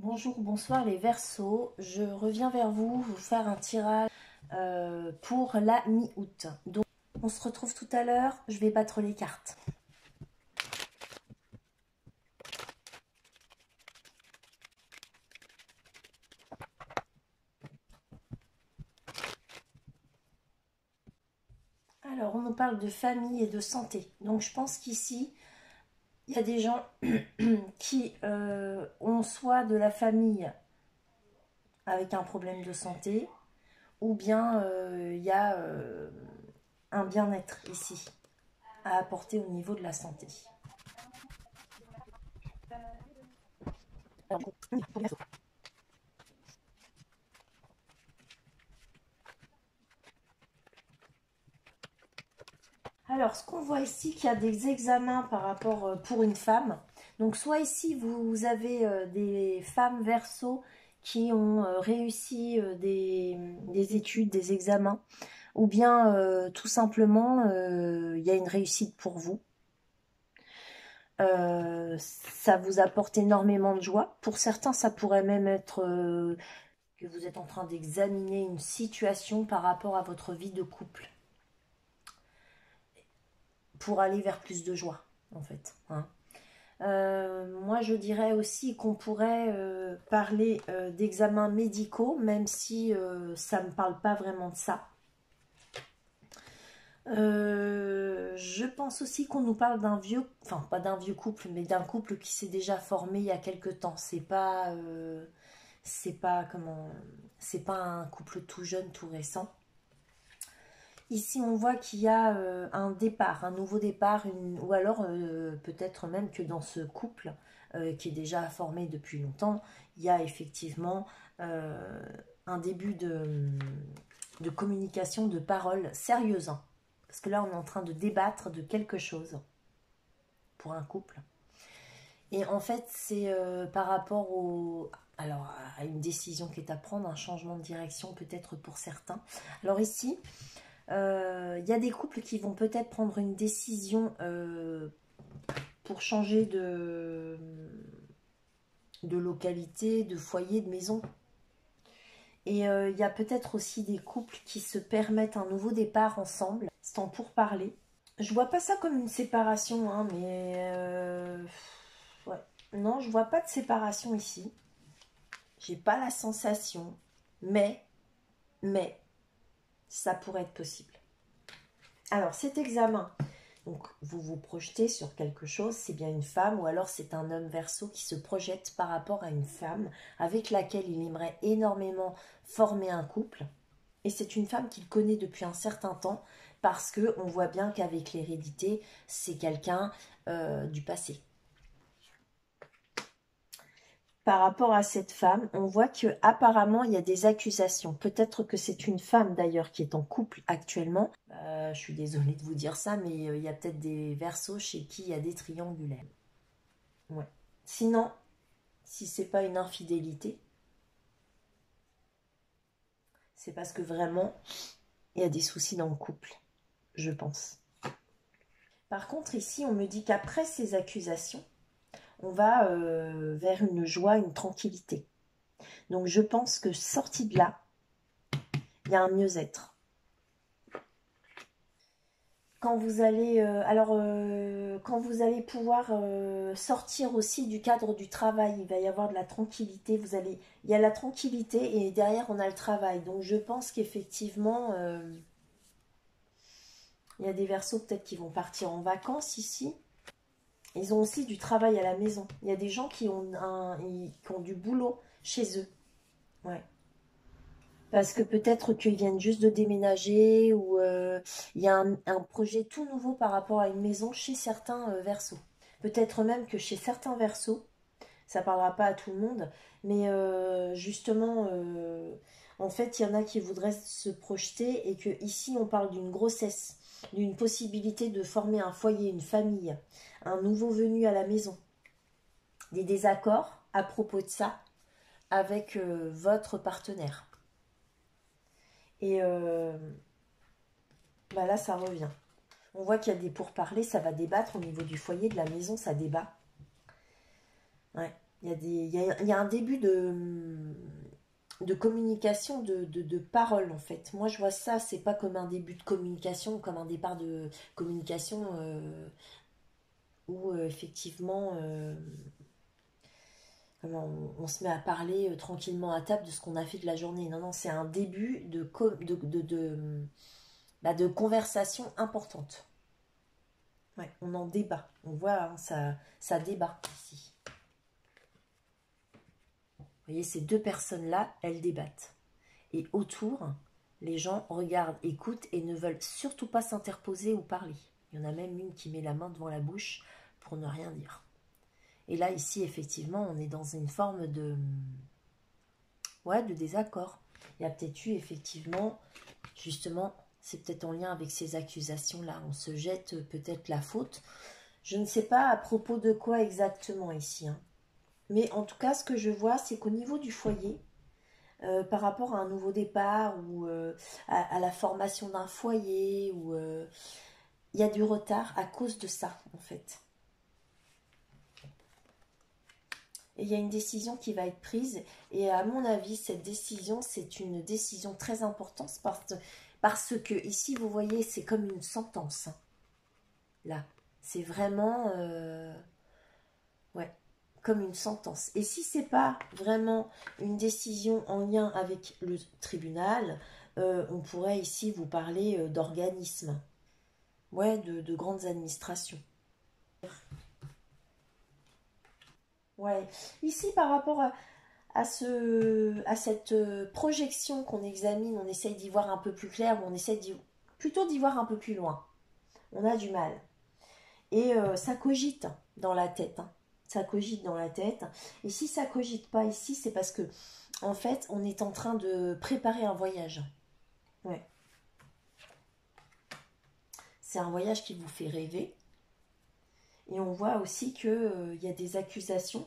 Bonjour, bonsoir les Verseaux. Je reviens vers vous faire un tirage pour la mi-août. Donc, on se retrouve tout à l'heure. Je vais battre les cartes. Alors, on nous parle de famille et de santé. Donc, je pense qu'ici, il y a des gens qui ont soit de la famille avec un problème de santé, ou bien il y a un bien-être ici à apporter au niveau de la santé. Alors, ce qu'on voit ici, qu'il y a des examens par rapport pour une femme. Donc, soit ici, vous avez des femmes Verseau qui ont réussi des études, des examens, ou bien tout simplement, il y a une réussite pour vous. Ça vous apporte énormément de joie. Pour certains, ça pourrait même être que vous êtes en train d'examiner une situation par rapport à votre vie de couple, pour aller vers plus de joie, en fait. Hein. Moi, je dirais aussi qu'on pourrait parler d'examens médicaux, même si ça ne me parle pas vraiment de ça. Je pense aussi qu'on nous parle d'un vieux, enfin pas d'un vieux couple, mais d'un couple qui s'est déjà formé il y a quelque temps. C'est pas un couple tout jeune, tout récent. Ici, on voit qu'il y a un départ, un nouveau départ, ou alors peut-être même que dans ce couple qui est déjà formé depuis longtemps, il y a effectivement un début de communication, de paroles sérieuses. Hein. Parce que là, on est en train de débattre de quelque chose pour un couple. Et en fait, c'est par rapport alors, à une décision qui est à prendre, un changement de direction peut-être pour certains. Alors ici, il y a des couples qui vont peut-être prendre une décision pour changer de localité, de foyer, de maison. Et il y a peut-être aussi des couples qui se permettent un nouveau départ ensemble. C'est en pourparlers. Je vois pas ça comme une séparation, hein, mais ouais. Non, je vois pas de séparation ici. J'ai pas la sensation, mais ça pourrait être possible. Alors cet examen, donc vous vous projetez sur quelque chose, c'est bien une femme ou alors c'est un homme Verseau qui se projette par rapport à une femme avec laquelle il aimerait énormément former un couple. Et c'est une femme qu'il connaît depuis un certain temps parce qu'on voit bien qu'avec l'hérédité, c'est quelqu'un du passé. Par rapport à cette femme, on voit que apparemment il y a des accusations. Peut-être que c'est une femme d'ailleurs qui est en couple actuellement. Je suis désolée de vous dire ça, mais il y a peut-être des Verseaux chez qui il y a des triangulaires. Ouais. Sinon, si c'est pas une infidélité, c'est parce que vraiment il y a des soucis dans le couple, je pense. Par contre, ici, on me dit qu'après ces accusations, on va vers une joie, une tranquillité. Donc, je pense que sorti de là, il y a un mieux-être. Quand vous allez, quand vous allez pouvoir sortir aussi du cadre du travail, il va y avoir de la tranquillité. Il y a la tranquillité et derrière on a le travail. Donc, je pense qu'effectivement, il y a des Verseaux peut-être qui vont partir en vacances ici. Ils ont aussi du travail à la maison. Il y a des gens qui ont du boulot chez eux. Ouais. Parce que peut-être qu'ils viennent juste de déménager ou il y a un projet tout nouveau par rapport à une maison chez certains Verseaux. Peut-être même que chez certains Verseaux, ça ne parlera pas à tout le monde, mais justement, en fait, il y en a qui voudraient se projeter et que ici on parle d'une grossesse, d'une possibilité de former un foyer, une famille, un nouveau venu à la maison. Des désaccords à propos de ça avec votre partenaire. Et bah là, ça revient. On voit qu'il y a des pourparlers, ça va débattre au niveau du foyer, de la maison, ça débat. Ouais. Il y a un début de communication, de parole en fait. Moi je vois ça, c'est pas comme un début de communication, comme un départ de communication où effectivement comment on se met à parler tranquillement à table de ce qu'on a fait de la journée. Non, non, c'est un début de conversation importante. Ouais, on en débat. On voit, hein, ça débat ici. Vous voyez, ces deux personnes-là, elles débattent. Et autour, les gens regardent, écoutent et ne veulent surtout pas s'interposer ou parler. Il y en a même une qui met la main devant la bouche pour ne rien dire. Et là, ici, effectivement, on est dans une forme de désaccord. Il y a peut-être eu, effectivement, justement, c'est peut-être en lien avec ces accusations-là. On se jette peut-être la faute. Je ne sais pas à propos de quoi exactement ici. Hein. Mais en tout cas, ce que je vois, c'est qu'au niveau du foyer, par rapport à un nouveau départ ou à la formation d'un foyer, ou il y a du retard à cause de ça, en fait. Et il y a une décision qui va être prise. Et à mon avis, cette décision, c'est une décision très importante parce que ici, vous voyez, c'est comme une sentence. Hein. Là, c'est vraiment... ouais, comme une sentence. Et si c'est pas vraiment une décision en lien avec le tribunal, on pourrait ici vous parler d'organismes. Ouais, de grandes administrations. Ouais. Ici, par rapport à cette projection qu'on examine, on essaye d'y voir un peu plus clair, ou on essaye plutôt d'y voir un peu plus loin. On a du mal. Et ça cogite dans la tête. Hein. Ça cogite dans la tête. Et si ça cogite pas ici, c'est parce que, en fait, on est en train de préparer un voyage. Ouais. C'est un voyage qui vous fait rêver. Et on voit aussi qu'il y a des accusations.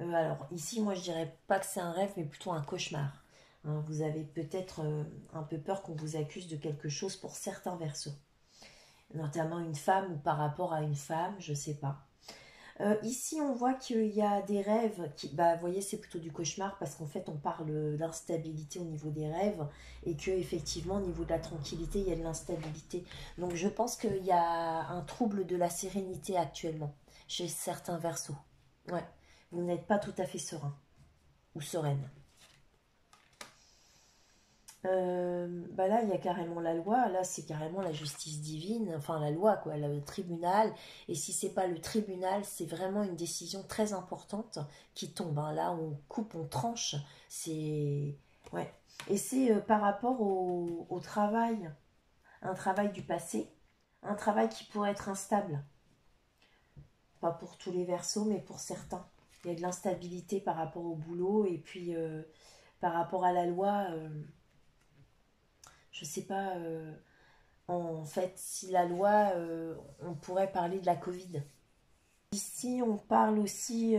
Alors ici, moi je dirais pas que c'est un rêve, mais plutôt un cauchemar. Hein, vous avez peut-être un peu peur qu'on vous accuse de quelque chose pour certains versos. Notamment une femme ou par rapport à une femme, je sais pas. Ici, on voit qu'il y a des rêves qui, bah, vous voyez, c'est plutôt du cauchemar parce qu'en fait, on parle d'instabilité au niveau des rêves et que effectivement, au niveau de la tranquillité, il y a de l'instabilité. Donc, je pense qu'il y a un trouble de la sérénité actuellement chez certains versos. Ouais, vous n'êtes pas tout à fait serein ou sereine. Bah là, il y a carrément la loi. Là, c'est carrément la justice divine. Enfin, la loi, quoi, le tribunal. Et si c'est pas le tribunal, c'est vraiment une décision très importante qui tombe. Hein. Là, on coupe, on tranche. C'est... Ouais. Et c'est par rapport au travail. Un travail du passé. Un travail qui pourrait être instable. Pas pour tous les versos, mais pour certains. Il y a de l'instabilité par rapport au boulot. Et puis, par rapport à la loi... je sais pas, en fait, si la loi, on pourrait parler de la Covid. Ici, on parle aussi,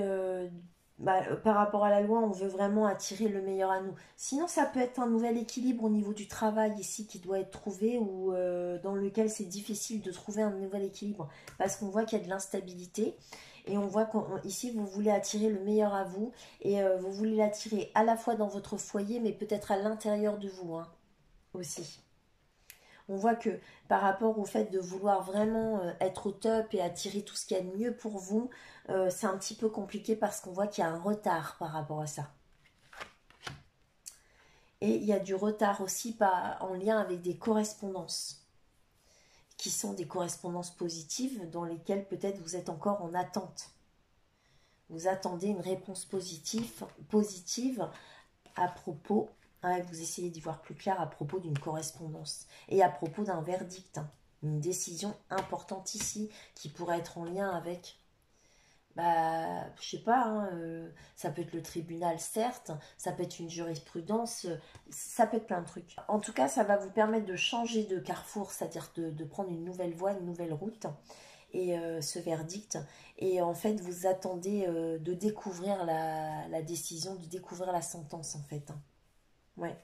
par rapport à la loi, on veut vraiment attirer le meilleur à nous. Sinon, ça peut être un nouvel équilibre au niveau du travail ici qui doit être trouvé ou dans lequel c'est difficile de trouver un nouvel équilibre parce qu'on voit qu'il y a de l'instabilité. Et on voit qu'ici, vous voulez attirer le meilleur à vous et vous voulez l'attirer à la fois dans votre foyer, mais peut-être à l'intérieur de vous hein, aussi. On voit que par rapport au fait de vouloir vraiment être au top et attirer tout ce qu'il y a de mieux pour vous, c'est un petit peu compliqué parce qu'on voit qu'il y a un retard par rapport à ça. Et il y a du retard aussi en lien avec des correspondances, qui sont des correspondances positives dans lesquelles peut-être vous êtes encore en attente. Vous attendez une réponse positive à propos. Ouais, vous essayez d'y voir plus clair à propos d'une correspondance et à propos d'un verdict, hein. Une décision importante ici qui pourrait être en lien avec, bah, je sais pas, hein, ça peut être le tribunal certes, ça peut être une jurisprudence, ça peut être plein de trucs. En tout cas, ça va vous permettre de changer de carrefour, c'est-à-dire de prendre une nouvelle voie, une nouvelle route et ce verdict. Et en fait, vous attendez de découvrir la décision, de découvrir la sentence en fait. Hein. Ouais.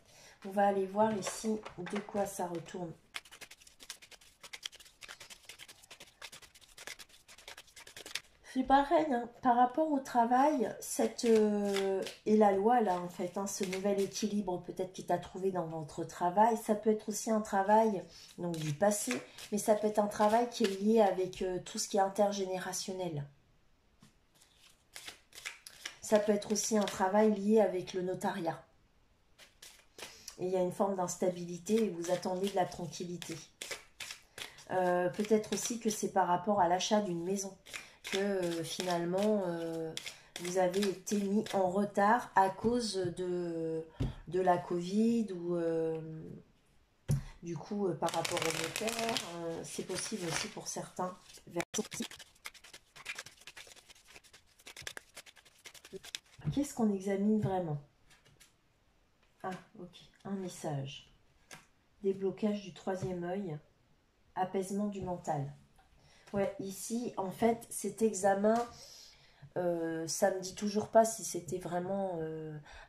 On va aller voir ici de quoi ça retourne. C'est pareil, hein, par rapport au travail, et la loi, là, en fait, hein, ce nouvel équilibre peut-être qui t'a trouvé dans votre travail, ça peut être aussi un travail donc, du passé, mais ça peut être un travail qui est lié avec tout ce qui est intergénérationnel. Ça peut être aussi un travail lié avec le notariat. Et il y a une forme d'instabilité et vous attendez de la tranquillité. Peut-être aussi que c'est par rapport à l'achat d'une maison. Que finalement, vous avez été mis en retard à cause de la Covid ou du coup par rapport au notaire. C'est possible aussi pour certains. Qu'est-ce qu'on examine vraiment? Ah, ok. Un message. Déblocage du troisième œil. Apaisement du mental. Ouais, ici, en fait, cet examen, ça me dit toujours pas si c'était vraiment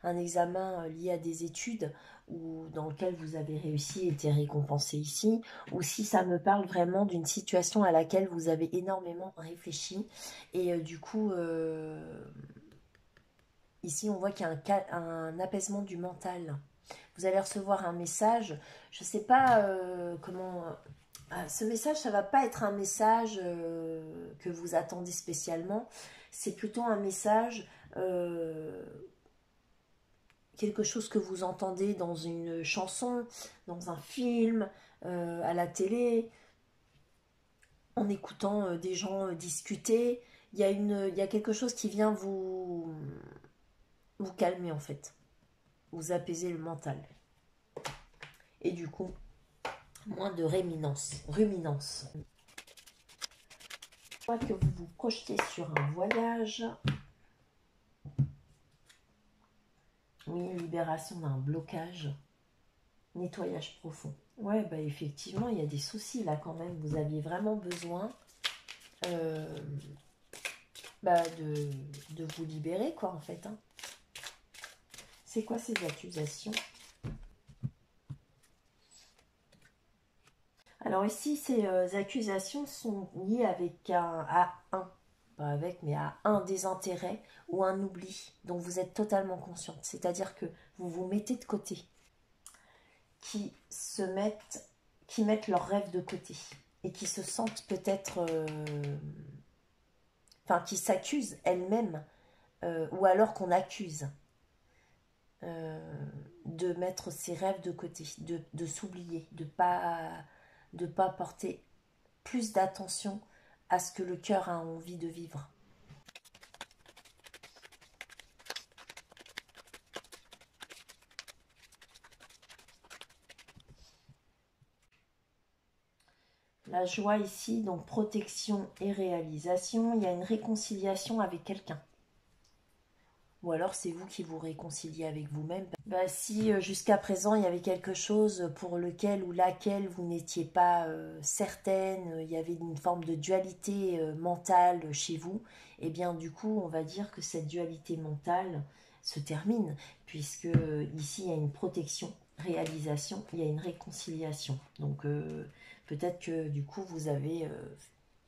un examen lié à des études ou dans lequel vous avez réussi et été récompensé ici, ou si ça me parle vraiment d'une situation à laquelle vous avez énormément réfléchi. Et du coup, ici, on voit qu'il y a un apaisement du mental. Vous allez recevoir un message, je ne sais pas comment... ce message, ça ne va pas être un message que vous attendez spécialement. C'est plutôt un message, quelque chose que vous entendez dans une chanson, dans un film, à la télé, en écoutant des gens discuter. Il y a quelque chose qui vient vous calmer en fait, vous apaiser le mental. Et du coup, moins de ruminance. Je crois que vous vous projetez sur un voyage. Oui, libération d'un blocage. Nettoyage profond. Ouais, bah effectivement, il y a des soucis là quand même. Vous aviez vraiment besoin de vous libérer, quoi, en fait. Hein. C'est quoi ces accusations? Alors ici, ces accusations sont liées pas avec, mais à un désintérêt ou un oubli dont vous êtes totalement consciente. C'est-à-dire que vous vous mettez de côté, qui mettent leurs rêves de côté et qui se sentent peut-être, qui s'accusent elles-mêmes, ou alors qu'on accuse de mettre ses rêves de côté, de s'oublier, de pas porter plus d'attention à ce que le cœur a envie de vivre. La joie ici, donc protection et réalisation, il y a une réconciliation avec quelqu'un. Ou alors c'est vous qui vous réconciliez avec vous-même. Bah, si jusqu'à présent il y avait quelque chose pour lequel ou laquelle vous n'étiez pas certaine, il y avait une forme de dualité mentale chez vous, et bien du coup on va dire que cette dualité mentale se termine, puisque ici il y a une protection, réalisation, il y a une réconciliation. Donc peut-être que du coup vous avez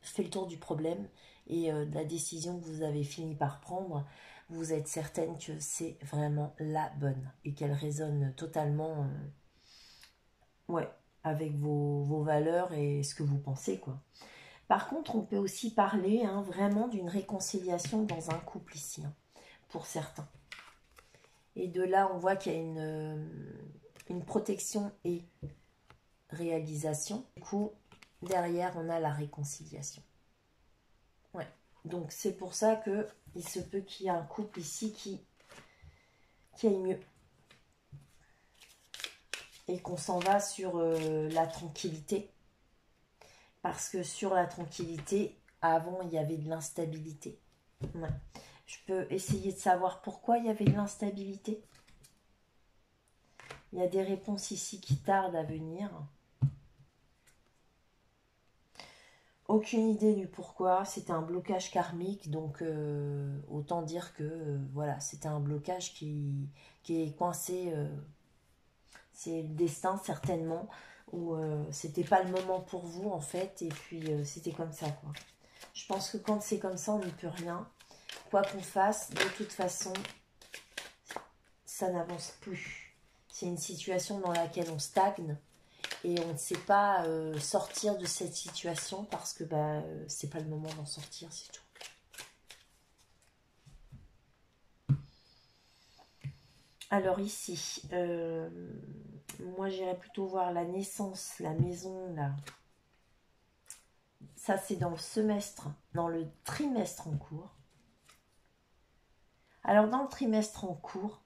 fait le tour du problème et de la décision que vous avez fini par prendre, vous êtes certaine que c'est vraiment la bonne et qu'elle résonne totalement avec vos valeurs et ce que vous pensez, quoi. Par contre, on peut aussi parler vraiment d'une réconciliation dans un couple ici, pour certains. Et de là, on voit qu'il y a une protection et réalisation. Du coup, derrière, on a la réconciliation. Ouais. Donc, c'est pour ça que il se peut qu'il y ait un couple ici qui aille mieux. Et qu'on s'en va sur la tranquillité. Parce que sur la tranquillité, avant, il y avait de l'instabilité. Ouais. Je peux essayer de savoir pourquoi il y avait de l'instabilité. Il y a des réponses ici qui tardent à venir. Aucune idée du pourquoi. C'était un blocage karmique. Donc, autant dire que voilà, c'était un blocage qui est coincé. C'est le destin, certainement. Ou c'était pas le moment pour vous, en fait. Et puis, c'était comme ça, quoi. Je pense que quand c'est comme ça, on n'y peut rien. Quoi qu'on fasse, de toute façon, ça n'avance plus. C'est une situation dans laquelle on stagne et on ne sait pas sortir de cette situation parce que c'est pas le moment d'en sortir, c'est tout. Alors ici, moi j'irais plutôt voir la naissance, la maison, là. Ça c'est dans le semestre, dans le trimestre en cours. Alors dans le trimestre en cours,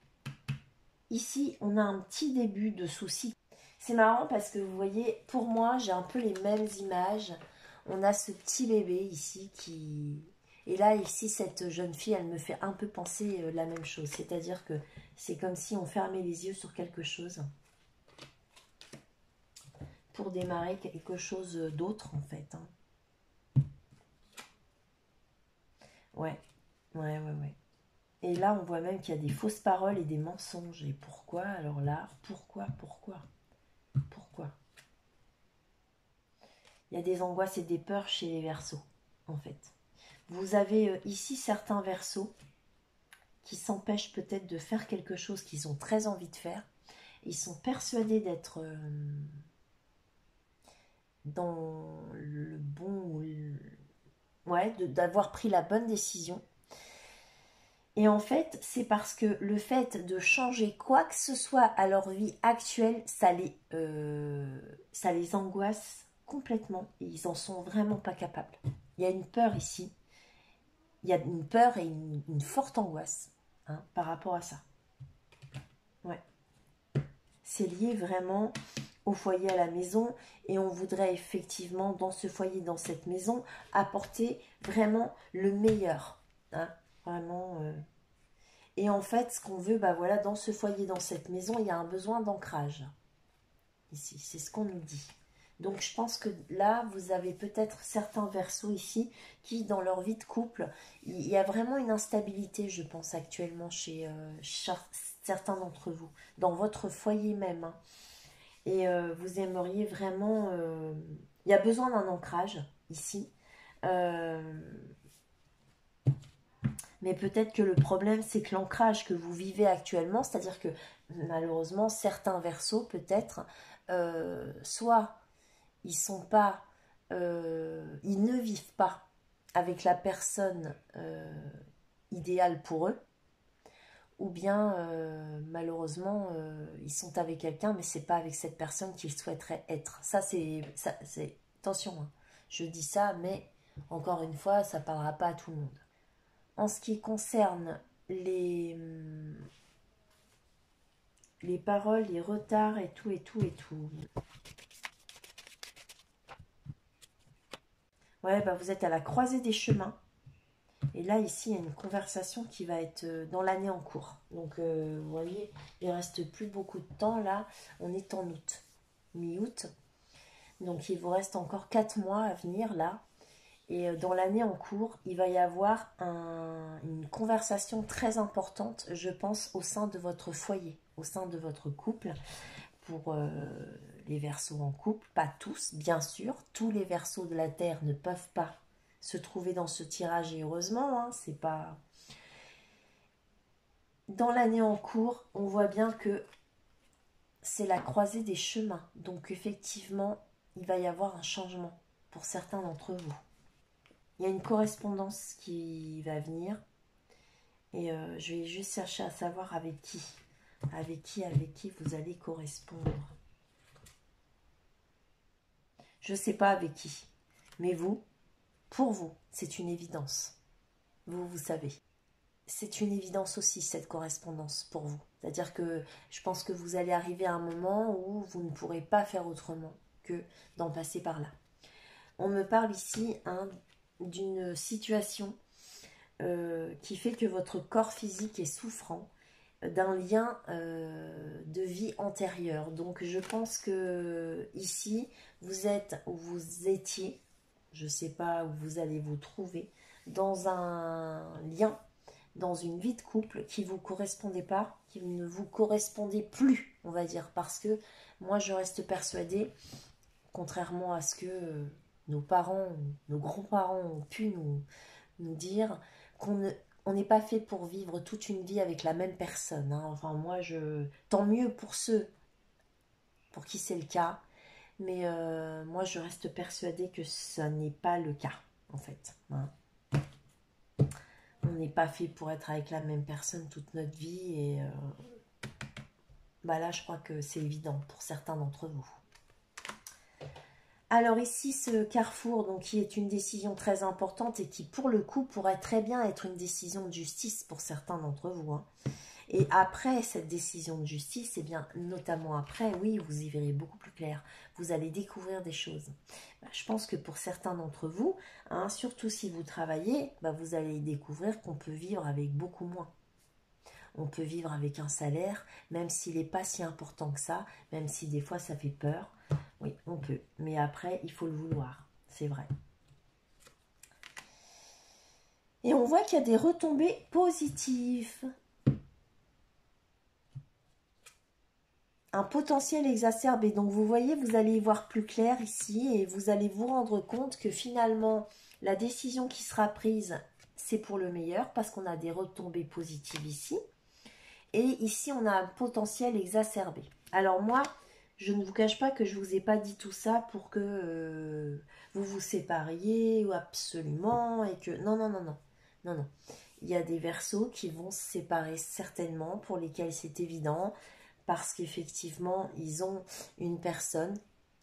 ici on a un petit début de soucis. C'est marrant parce que vous voyez, pour moi j'ai un peu les mêmes images. On a ce petit bébé ici qui... Et là, ici, cette jeune fille, elle me fait un peu penser la même chose. C'est-à-dire que c'est comme si on fermait les yeux sur quelque chose pour démarrer quelque chose d'autre, en fait. Ouais. Et là, on voit même qu'il y a des fausses paroles et des mensonges. Et pourquoi? Alors là, pourquoi? Il y a des angoisses et des peurs chez les Verseaux, en fait. Vous avez ici certains Verseaux qui s'empêchent peut-être de faire quelque chose qu'ils ont très envie de faire. Ils sont persuadés d'être dans le bon... Ouais, d'avoir pris la bonne décision. Et en fait, c'est parce que le fait de changer quoi que ce soit à leur vie actuelle, ça les angoisse complètement. Et ils n'en sont vraiment pas capables. Il y a une peur ici. Il y a une peur et une forte angoisse par rapport à ça. Ouais. C'est lié vraiment au foyer, à la maison. Et on voudrait effectivement, dans ce foyer, dans cette maison, apporter vraiment le meilleur. Vraiment... Et en fait, ce qu'on veut, voilà, dans ce foyer, dans cette maison, il y a un besoin d'ancrage. Ici, c'est ce qu'on nous dit. Donc, je pense que là, vous avez peut-être certains Verseaux ici qui, dans leur vie de couple, il y a vraiment une instabilité, je pense, actuellement chez certains d'entre vous, dans votre foyer même. Et vous aimeriez vraiment... il y a besoin d'un ancrage ici. Mais peut-être que le problème, c'est que l'ancrage que vous vivez actuellement, c'est-à-dire que malheureusement, certains Verseaux, peut-être, soit ils sont pas, ils ne vivent pas avec la personne idéale pour eux, ou bien malheureusement, ils sont avec quelqu'un, mais c'est pas avec cette personne qu'ils souhaiteraient être. Ça, c'est attention, je dis ça, mais encore une fois, ça parlera pas à tout le monde. En ce qui concerne les paroles, les retards et tout. Ouais, vous êtes à la croisée des chemins. Et là, ici, il y a une conversation qui va être dans l'année en cours. Donc, vous voyez, il ne reste plus beaucoup de temps. Là, on est en août, mi-août. Donc, il vous reste encore 4 mois à venir, là. Et dans l'année en cours, il va y avoir une conversation très importante, je pense, au sein de votre foyer, au sein de votre couple. Pour les Verseaux en couple, pas tous, bien sûr. Tous les Verseaux de la Terre ne peuvent pas se trouver dans ce tirage, et heureusement, c'est pas... Dans l'année en cours, on voit bien que c'est la croisée des chemins. Donc, effectivement, il va y avoir un changement pour certains d'entre vous. Il y a une correspondance qui va venir. Et je vais juste chercher à savoir avec qui vous allez correspondre. Je ne sais pas avec qui. Mais vous, pour vous, c'est une évidence. Vous savez. C'est une évidence aussi, cette correspondance pour vous. C'est-à-dire que je pense que vous allez arriver à un moment où vous ne pourrez pas faire autrement que d'en passer par là. On me parle ici d'une situation qui fait que votre corps physique est souffrant d'un lien de vie antérieure. Donc je pense que ici, vous êtes ou vous étiez, je ne sais pas où vous allez vous trouver, dans un lien, dans une vie de couple qui ne vous correspondait pas, qui ne vous correspondait plus, on va dire, parce que moi je reste persuadée, contrairement à ce que nos parents, nos grands-parents ont pu nous dire on n'est pas fait pour vivre toute une vie avec la même personne. Hein. Enfin, moi, tant mieux pour ceux pour qui c'est le cas. Mais moi, je reste persuadée que ça n'est pas le cas, en fait. Hein. On n'est pas fait pour être avec la même personne toute notre vie. Et là, je crois que c'est évident pour certains d'entre vous. Alors ici, ce carrefour, donc, qui est une décision très importante et qui, pour le coup, pourrait très bien être une décision de justice pour certains d'entre vous. Hein. Et après cette décision de justice, eh bien, notamment après, oui, vous y verrez beaucoup plus clair. Vous allez découvrir des choses. Je pense que pour certains d'entre vous, hein, surtout si vous travaillez, vous allez découvrir qu'on peut vivre avec beaucoup moins. On peut vivre avec un salaire, même s'il n'est pas si important que ça, même si des fois ça fait peur. Oui, on peut. Mais après, il faut le vouloir. C'est vrai. Et on voit qu'il y a des retombées positives. Un potentiel exacerbé. Donc vous voyez, vous allez y voir plus clair ici et vous allez vous rendre compte que finalement, la décision qui sera prise, c'est pour le meilleur parce qu'on a des retombées positives ici. Et ici, on a un potentiel exacerbé. Alors moi, je ne vous cache pas que je ne vous ai pas dit tout ça pour que vous vous sépariez ou absolument et que... Non, non, non, non. Non, non. Il y a des Verseaux qui vont se séparer certainement, pour lesquels c'est évident, parce qu'effectivement, ils ont une personne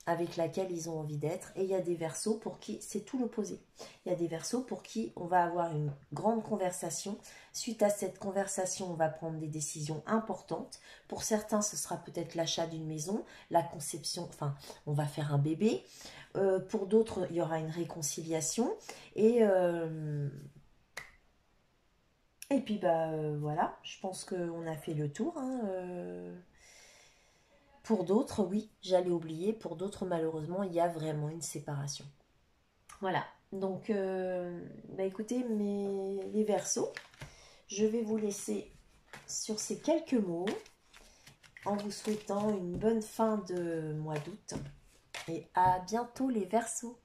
avec laquelle ils ont envie d'être. Et il y a des Verseaux pour qui c'est tout l'opposé. Il y a des Verseaux pour qui on va avoir une grande conversation. Suite à cette conversation, on va prendre des décisions importantes. Pour certains, ce sera peut-être l'achat d'une maison, la conception, enfin, on va faire un bébé. Pour d'autres, il y aura une réconciliation. Et puis, voilà, je pense qu'on a fait le tour. Hein, Pour d'autres, oui, j'allais oublier. Pour d'autres, malheureusement, il y a vraiment une séparation. Voilà. Donc, écoutez, les Verseaux, je vais vous laisser sur ces quelques mots en vous souhaitant une bonne fin de mois d'août. Et à bientôt les Verseaux.